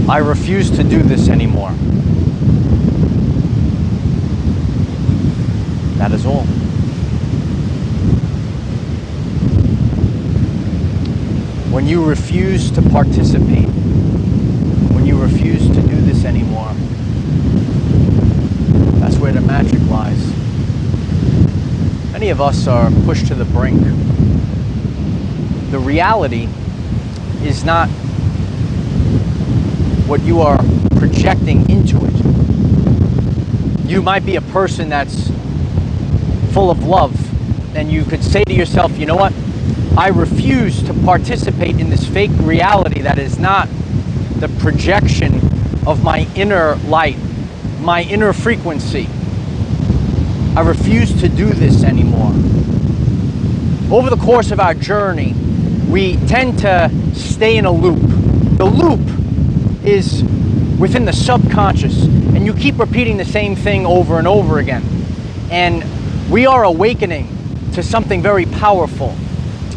I refuse to do this anymore. That is all. When you refuse to participate, when you refuse to do this anymore, that's where the magic lies. Many of us are pushed to the brink. The reality is not what you are projecting into it. You might be a person that's full of love, and you could say to yourself, you know what? I refuse to participate in this fake reality that is not the projection of my inner light, my inner frequency. I refuse to do this anymore. Over the course of our journey, we tend to stay in a loop. The loop is within the subconscious, and you keep repeating the same thing over and over again. And we are awakening to something very powerful,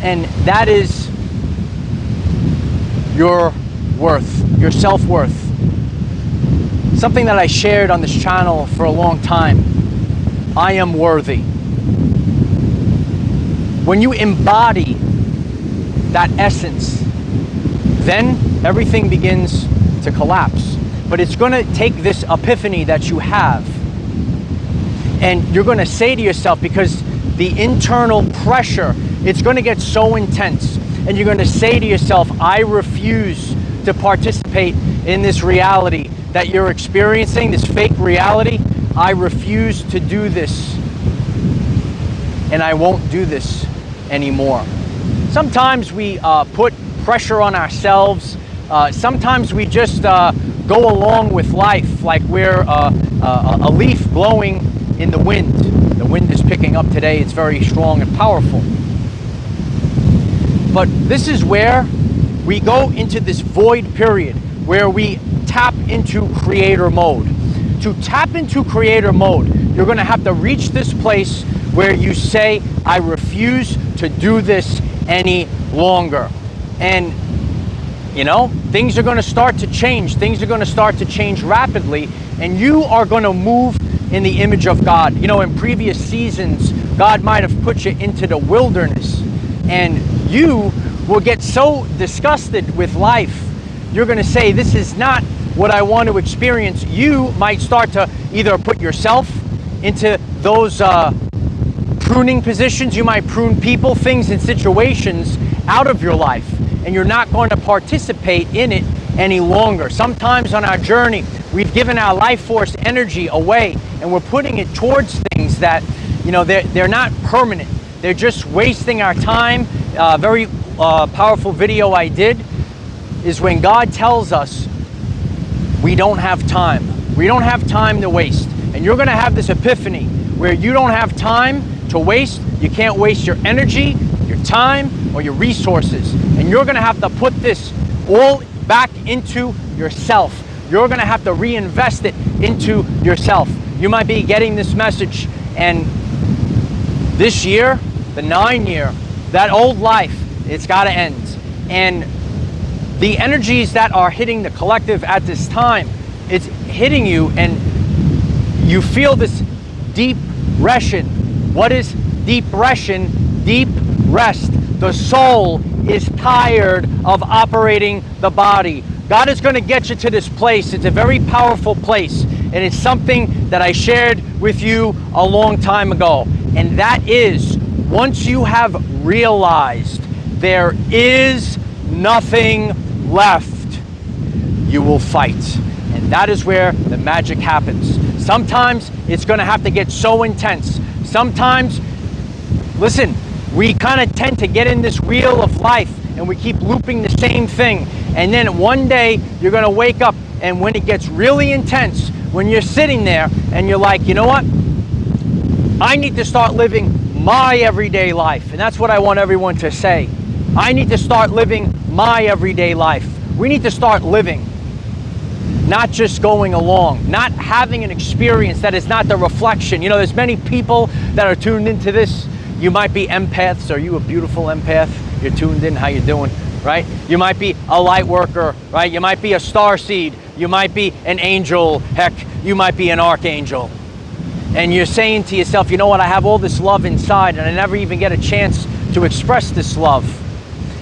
and that is your worth, your self-worth. Something that I shared on this channel for a long time. I am worthy. When you embody that essence, then everything begins to collapse. But it's going to take this epiphany that you have, and you're going to say to yourself, because the internal pressure, it's going to get so intense, and you're going to say to yourself, I refuse to participate in this reality that you're experiencing, this fake reality. I refuse to do this, and I won't do this anymore. Sometimes we put pressure on ourselves. Sometimes we just go along with life like we're a leaf blowing in the wind. The wind is picking up today. It's very strong and powerful. But this is where we go into this void period where we tap into creator mode. To tap into creator mode, you're going to have to reach this place where you say, I refuse to do this any longer. And you know, things are going to start to change. Things are going to start to change rapidly, and you are going to move in the image of God. You know, in previous seasons, God might have put you into the wilderness, and you will get so disgusted with life. You're going to say, this is not what I want to experience. You might start to either put yourself into those pruning positions. You might prune people, things, and situations out of your life, and you're not going to participate in it any longer. Sometimes on our journey, we've given our life force energy away, and we're putting it towards things that, you know, they're not permanent. They're just wasting our time. Very powerful video I did is when God tells us we don't have time. We don't have time to waste. And you're going to have this epiphany where you don't have time to waste. You can't waste your energy, your time, or your resources. And you're going to have to put this all back into yourself. You're going to have to reinvest it into yourself. You might be getting this message, and this year, the 9-year, that old life, it's got to end. And the energies that are hitting the collective at this time, it's hitting you, and you feel this depression. What is depression? Deep rest. The soul is tired of operating the body. God is going to get you to this place. It's a very powerful place, and it's something that I shared with you a long time ago. And that is, once you have realized there is nothing left, you will fight. And that is where the magic happens. Sometimes it's going to have to get so intense. Sometimes, listen, we kind of tend to get in this wheel of life, and we keep looping the same thing. And then one day you're going to wake up, and when it gets really intense, when you're sitting there and you're like, you know what? I need to start living my everyday life. And that's what I want everyone to say. I need to start living my everyday life. We need to start living, not just going along, not having an experience that is not the reflection. You know, there's many people that are tuned into this. You might be empaths. Are you a beautiful empath? You're tuned in. How you doing? right? You might be a light worker, right? You might be a star seed. You might be an angel. Heck, you might be an archangel. And you're saying to yourself, you know what? I have all this love inside and I never even get a chance to express this love.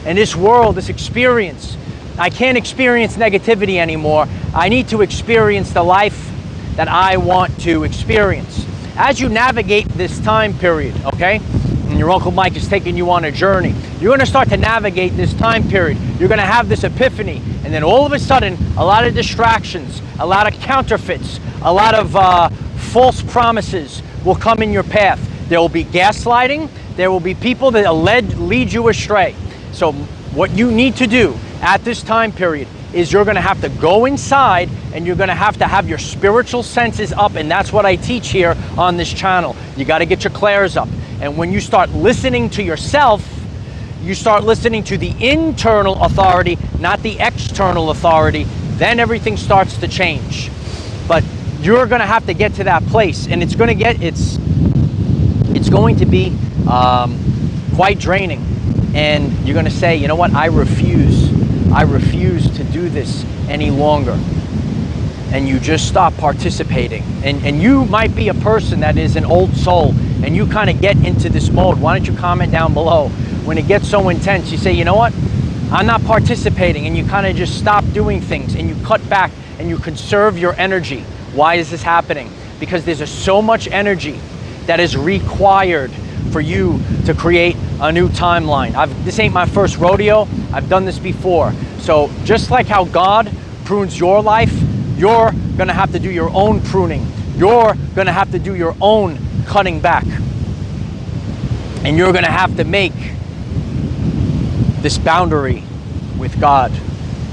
And this world, this experience, I can't experience negativity anymore. I need to experience the life that I want to experience. As you navigate this time period, okay, and your Uncle Mike is taking you on a journey, you're going to start to navigate this time period. You're going to have this epiphany, and then all of a sudden, a lot of distractions, a lot of counterfeits, a lot of false promises will come in your path. There will be gaslighting. There will be people that lead you astray. So what you need to do at this time period is you're going to have to go inside and you're going to have your spiritual senses up, and that's what I teach here on this channel. You got to get your clairs up. And when you start listening to yourself, you start listening to the internal authority, not the external authority, then everything starts to change. But you're going to have to get to that place, and it's going to be quite draining. And you're going to say, you know what, I refuse to do this any longer. And you just stop participating. And you might be a person that is an old soul and you kind of get into this mode. Why don't you comment down below? When it gets so intense, you say, you know what, I'm not participating, and you kind of just stop doing things and you cut back and you conserve your energy. Why is this happening? Because there's so much energy that is required for you to create a new timeline. This ain't my first rodeo. I've done this before. So just like how God prunes your life, you're going to have to do your own pruning. You're going to have to do your own cutting back. And you're going to have to make this boundary with God,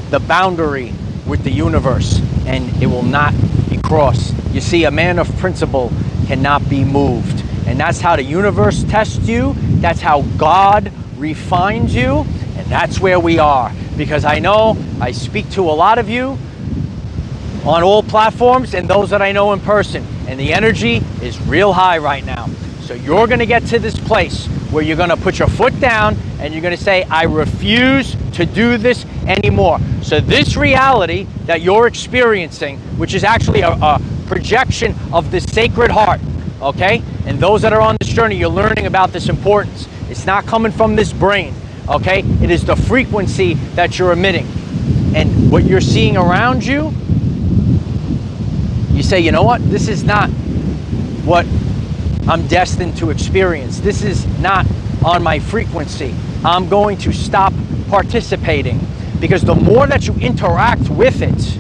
the boundary with the universe, and it will not be crossed. You see, a man of principle cannot be moved. And that's how the universe tests you. That's how God refines you. And that's where we are. Because I know I speak to a lot of you on all platforms and those that I know in person. And the energy is real high right now. So you're going to get to this place where you're going to put your foot down and you're going to say, I refuse to do this anymore. So this reality that you're experiencing, which is actually a projection of the Sacred Heart, okay? And those that are on this journey, you're learning about this importance. It's not coming from this brain, okay? It is the frequency that you're emitting. And what you're seeing around you, you say, you know what? This is not what I'm destined to experience. This is not on my frequency. I'm going to stop participating, because the more that you interact with it,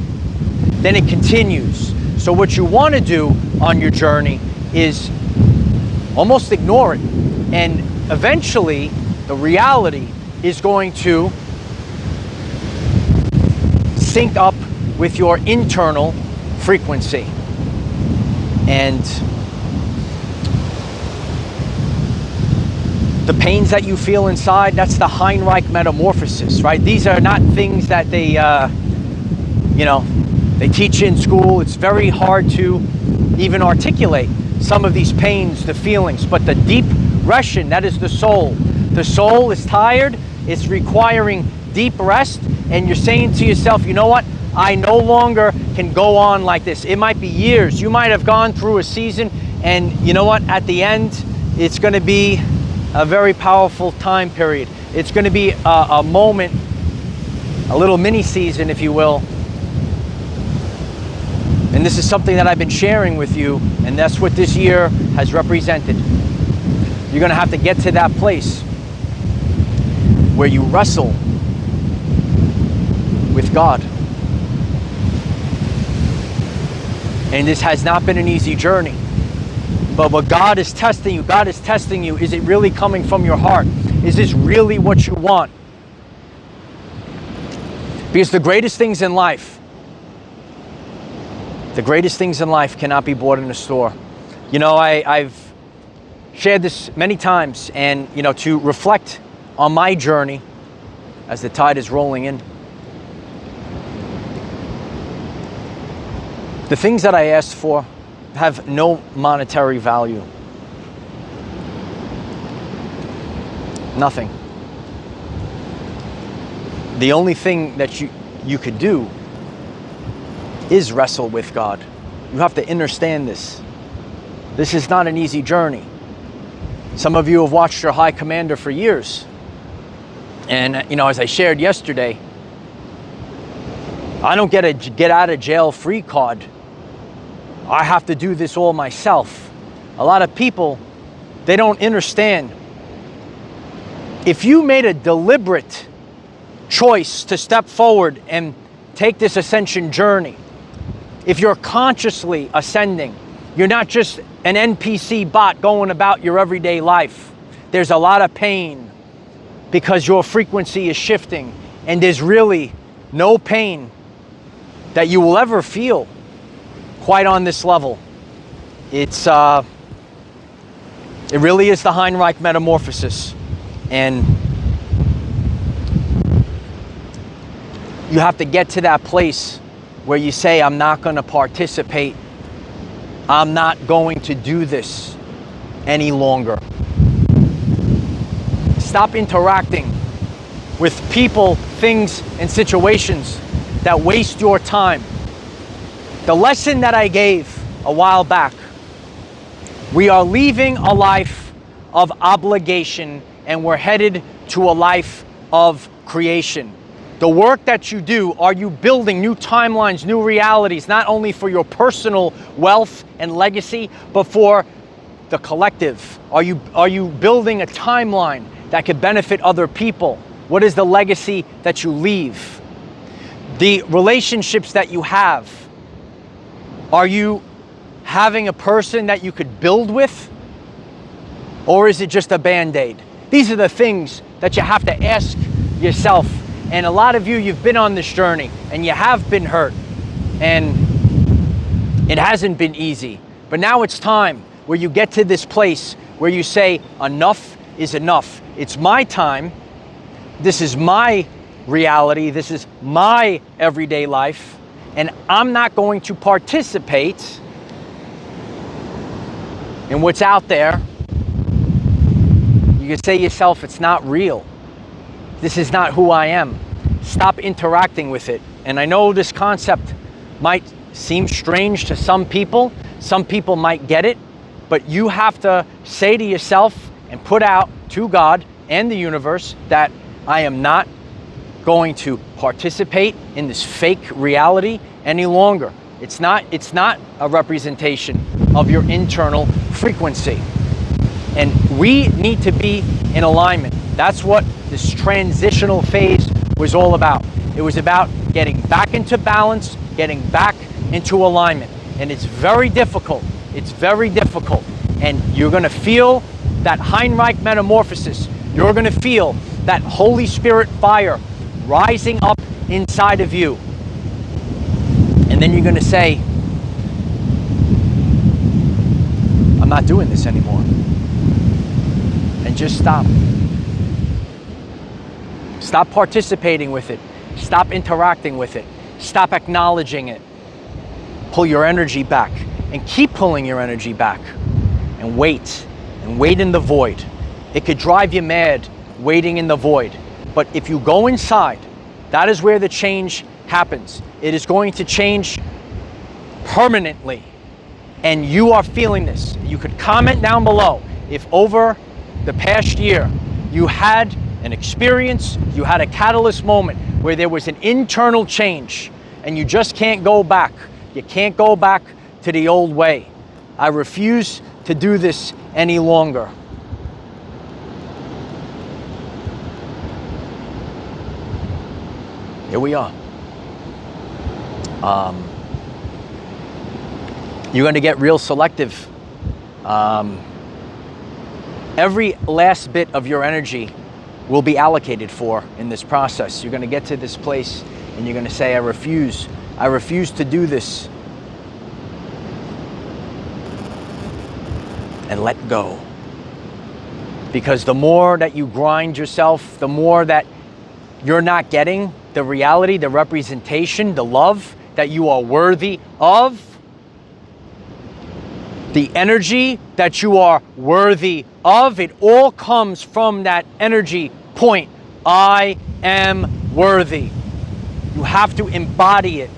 then it continues. So what you want to do on your journey is almost ignore it. And eventually, the reality is going to sync up with your internal frequency. And the pains that you feel inside, that's the Heinrich metamorphosis, right? These are not things that they, they teach in school. It's very hard to even articulate some of these pains, the feelings. But the deep Russian, that is the soul. The soul is tired. It's requiring deep rest. And you're saying to yourself, you know what? I no longer can go on like this. It might be years. You might have gone through a season, and you know what? At the end, it's going to be a very powerful time period. It's going to be a moment, a little mini season, if you will. And this is something that I've been sharing with you, and that's what this year has represented. You're going to have to get to that place where you wrestle with God. And this has not been an easy journey. But what God is testing you, is it really coming from your heart? Is this really what you want? Because the greatest things in life cannot be bought in a store. You know, I've shared this many times, and, you know, to reflect on my journey as the tide is rolling in. The things that I asked for have no monetary value. Nothing. the only thing that you could do is wrestle with God. You have to understand this. This is not an easy journey. Some of you have watched your high commander for years. And, as I shared yesterday, I don't get a get out of jail free card. I have to do this all myself. A lot of people, they don't understand. If you made a deliberate choice to step forward and take this ascension journey, if you're consciously ascending, you're not just an NPC bot going about your everyday life. There's a lot of pain because your frequency is shifting, and there's really no pain that you will ever feel quite on this level. It really is the Heinrich metamorphosis, and you have to get to that place where you say, I'm not going to participate. I'm not going to do this any longer. Stop interacting with people, things, and situations that waste your time. The lesson that I gave a while back, we are leaving a life of obligation and we're headed to a life of creation. The work that you do, are you building new timelines, new realities, not only for your personal wealth and legacy, but for the collective? Are you building a timeline that could benefit other people? What is the legacy that you leave? The relationships that you have, are you having a person that you could build with? Or is it just a Band-Aid? These are the things that you have to ask yourself. And a lot of you, you've been on this journey and you have been hurt and it hasn't been easy. But now it's time where you get to this place where you say, enough is enough. It's my time. This is my reality. This is my everyday life. And I'm not going to participate in what's out there. You can say to yourself, it's not real. This is not who I am. Stop interacting with it. And I know this concept might seem strange to some people. Some people might get it. But you have to say to yourself and put out to God and the universe that I am not going to participate in this fake reality any longer. It's not a representation of your internal frequency. And we need to be in alignment. That's what this transitional phase was all about. It was about getting back into balance, getting back into alignment. And it's very difficult. It's very difficult. And you're going to feel that Heinrich metamorphosis. You're going to feel that Holy Spirit fire rising up inside of you. And then you're going to say, I'm not doing this anymore. And just stop. Stop participating with it. Stop interacting with it. Stop acknowledging it. Pull your energy back and keep pulling your energy back and wait in the void. It could drive you mad waiting in the void. But if you go inside, that is where the change happens. It is going to change permanently. And you are feeling this. You could comment down below if over the past year you had an experience, you had a catalyst moment where there was an internal change and you just can't go back. You can't go back to the old way. I refuse to do this any longer. Here we are. You're going to get real selective. Every last bit of your energy will be allocated for in this process. You're going to get to this place and you're going to say, I refuse to do this. And let go. Because the more that you grind yourself, the more that you're not getting the reality, the representation, the love that you are worthy of, the energy that you are worthy of, it all comes from that energy point. I am worthy. You have to embody it,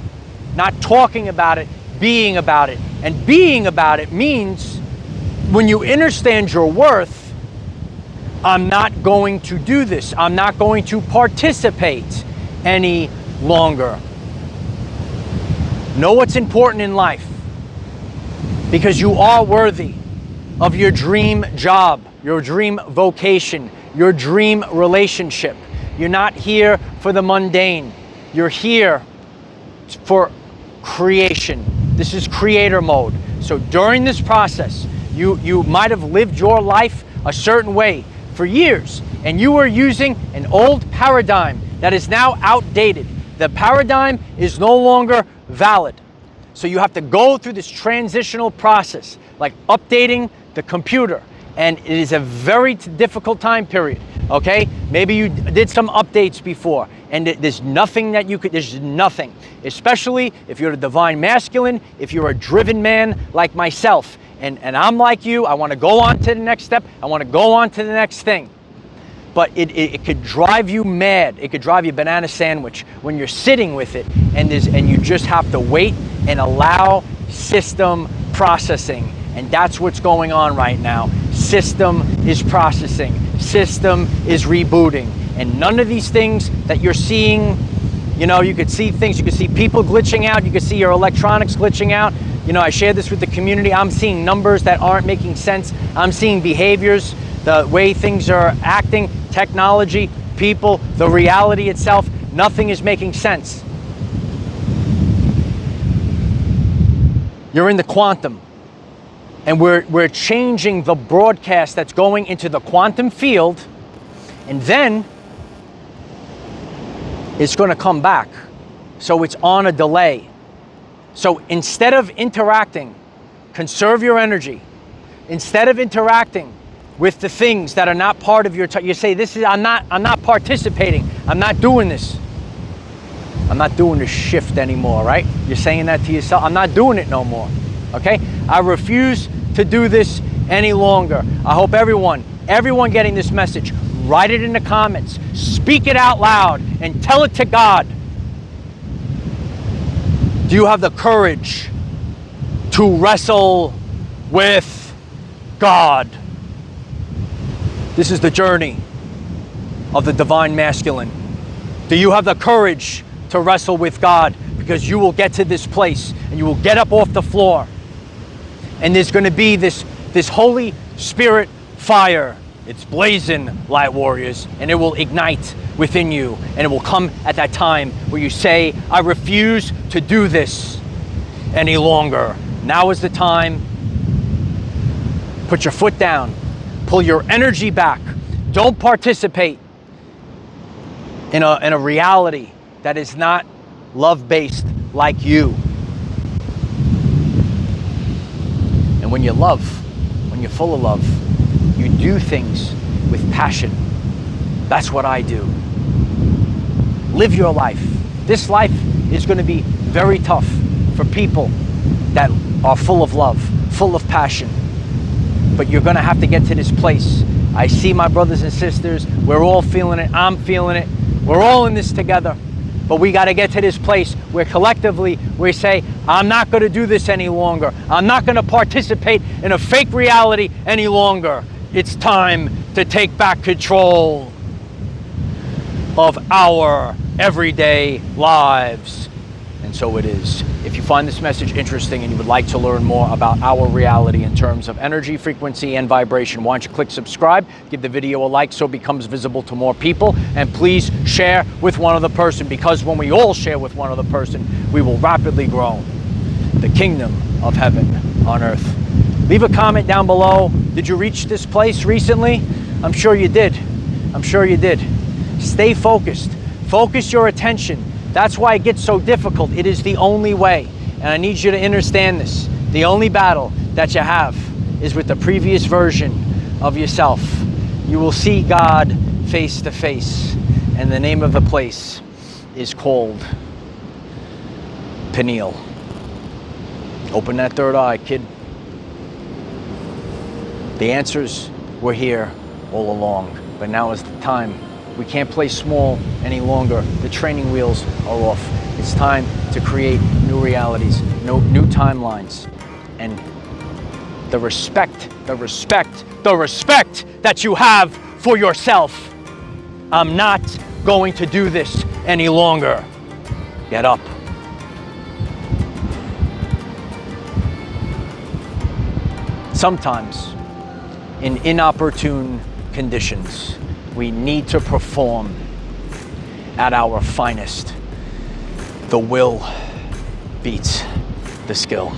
not talking about it, being about it. And being about it means when you understand your worth, I'm not going to do this. I'm not going to participate any longer. Know what's important in life, because you are worthy of your dream job, your dream vocation, your dream relationship. You're not here for the mundane. You're here for creation. This is creator mode. So during this process, you might have lived your life a certain way for years, and you were using an old paradigm that is now outdated. The paradigm is no longer valid. So you have to go through this transitional process, like updating the computer. And it is a very difficult time period, okay? Maybe you did some updates before, and there's nothing that you could, there's nothing. Especially if you're a divine masculine, if you're a driven man like myself, and I'm like you, I wanna go on to the next step, I wanna go on to the next thing. But it could drive you mad. It could drive you banana sandwich when you're sitting with it, and you just have to wait and allow system processing. And that's what's going on right now. System is processing. System is rebooting. And none of these things that you're seeing, you know, you could see things, you could see people glitching out, you could see your electronics glitching out. You know, I shared this with the community. I'm seeing numbers that aren't making sense. I'm seeing behaviors, the way things are acting, technology, people, the reality itself. Nothing is making sense. You're in the quantum. And we're changing the broadcast that's going into the quantum field, and then it's going to come back. So it's on a delay. So instead of interacting, conserve your energy. Instead of interacting with the things that are not part of your you say, this is I'm not participating. I'm not doing this. I'm not doing this shift anymore, right? You're saying that to yourself. I'm not doing it no more. Okay? I refuse to do this any longer. I hope everyone getting this message, write it in the comments, speak it out loud, and tell it to God. Do you have the courage to wrestle with God? This is the journey of the divine masculine. Do you have the courage to wrestle with God? Because you will get to this place and you will get up off the floor, and there's going to be this Holy Spirit fire. It's blazing, light warriors, and it will ignite within you, and it will come at that time where you say, I refuse to do this any longer. Now is the time. Put your foot down. Pull your energy back. Don't participate in a reality that is not love-based like you. And when you love, when you're full of love, you do things with passion. That's what I do. Live your life. This life is going to be very tough for people that are full of love, full of passion. But you're going to have to get to this place. I see my brothers and sisters. We're all feeling it. I'm feeling it. We're all in this together. But we got to get to this place where collectively we say, I'm not going to do this any longer. I'm not going to participate in a fake reality any longer. It's time to take back control of our everyday lives. And so it is. If you find this message interesting and you would like to learn more about our reality in terms of energy, frequency, and vibration, why don't you click subscribe, give the video a like so it becomes visible to more people, and please share with one other person, because when we all share with one other person, we will rapidly grow the kingdom of heaven on earth. Leave a comment down below. Did you reach this place recently? I'm sure you did. I'm sure you did. Stay focused. Focus your attention. That's why it gets so difficult. It is the only way. And I need you to understand this. The only battle that you have is with the previous version of yourself. You will see God face to face. And the name of the place is called Pineal. Open that third eye, kid. The answers were here all along. But now is the time We can't play small any longer. The training wheels are off. It's time to create new realities, new timelines. And the respect that you have for yourself. I'm not going to do this any longer. Get up. Sometimes, in inopportune conditions, we need to perform at our finest. The will beats the skill.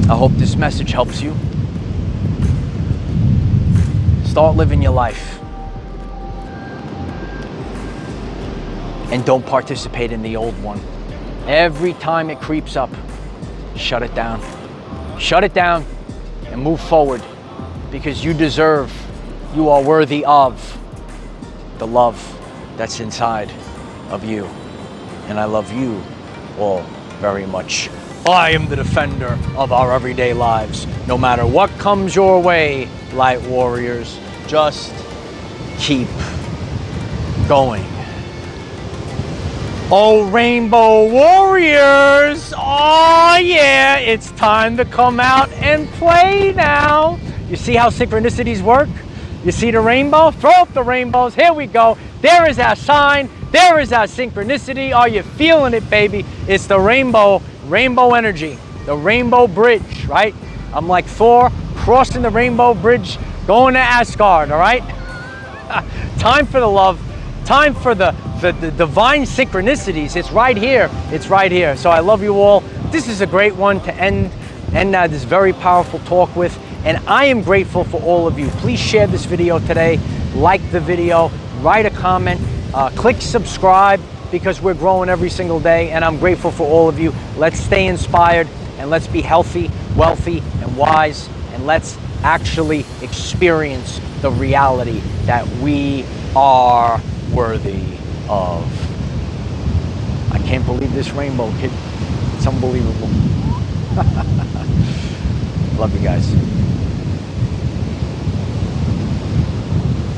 I hope this message helps you. Start living your life. And don't participate in the old one. Every time it creeps up, shut it down. Shut it down and move forward, because you deserve, you are worthy of the love that's inside of you. And I love you all very much. I am the defender of our everyday lives. No matter what comes your way, light warriors, just keep going. Oh, Rainbow Warriors! Oh yeah, it's time to come out and play now. You see how synchronicities work? You see the rainbow? Throw up the rainbows. Here we go. There is our sign. There is our synchronicity. Are you feeling it, baby? It's the rainbow energy, the rainbow bridge, right? I'm like Thor crossing the rainbow bridge, going to Asgard, all right? Time for the love, time for the divine synchronicities. It's right here. It's right here. So I love you all. This is a great one to end this very powerful talk with. And I am grateful for all of you. Please share this video today. Like the video. Write a comment. Click subscribe, because we're growing every single day. And I'm grateful for all of you. Let's stay inspired and let's be healthy, wealthy, and wise. And let's actually experience the reality that we are worthy of. I can't believe this rainbow, kid. It's unbelievable. Love you guys.